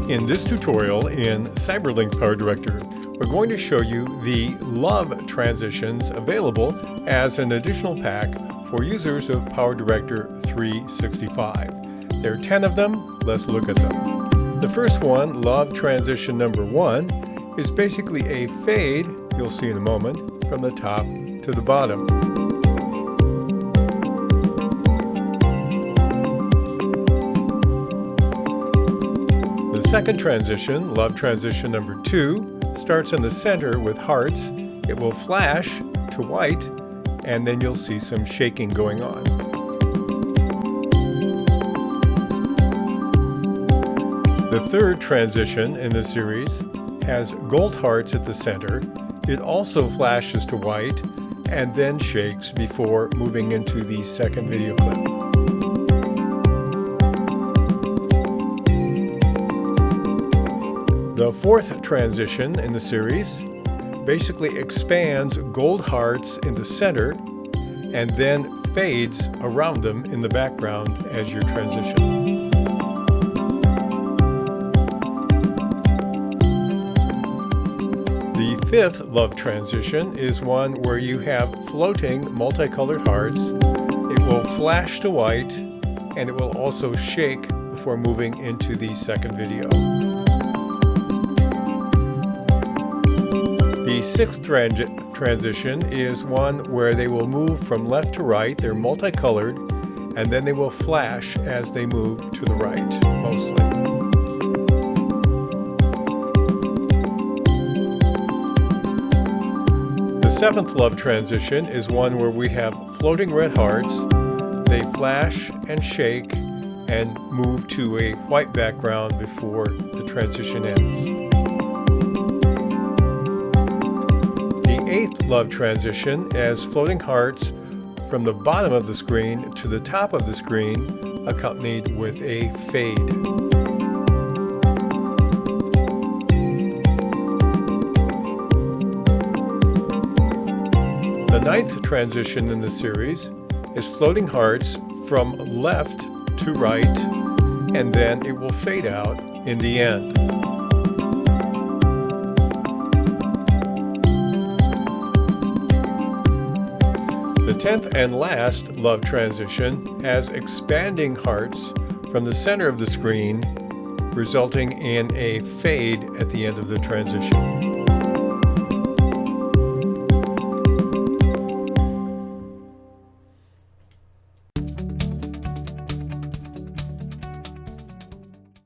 In this tutorial in CyberLink PowerDirector, we're going to show you the love transitions available as an additional pack for users of PowerDirector 365. There are 10 of them. Let's look at them. The first one, love transition number 1, is basically a fade, you'll see in a moment, from the top to the bottom. The second transition, love transition number 2, starts in the center with hearts. It will flash to white, and then you'll see some shaking going on. The third transition in the series has gold hearts at the center. It also flashes to white and then shakes before moving into the second video clip. The fourth transition in the series basically expands gold hearts in the center and then fades around them in the background as you transition. The fifth love transition is one where you have floating multicolored hearts. It will flash to white and it will also shake before moving into the second video. The sixth transition is one where they will move from left to right. They're multicolored, and then they will flash as they move to the right, mostly. The seventh love transition is one where we have floating red hearts. They flash and shake and move to a white background before the transition ends. Eighth love transition as floating hearts from the bottom of the screen to the top of the screen, accompanied with a fade. The ninth transition in the series is floating hearts from left to right, and then it will fade out in the end. The 10th and last love transition has expanding hearts from the center of the screen, resulting in a fade at the end of the transition.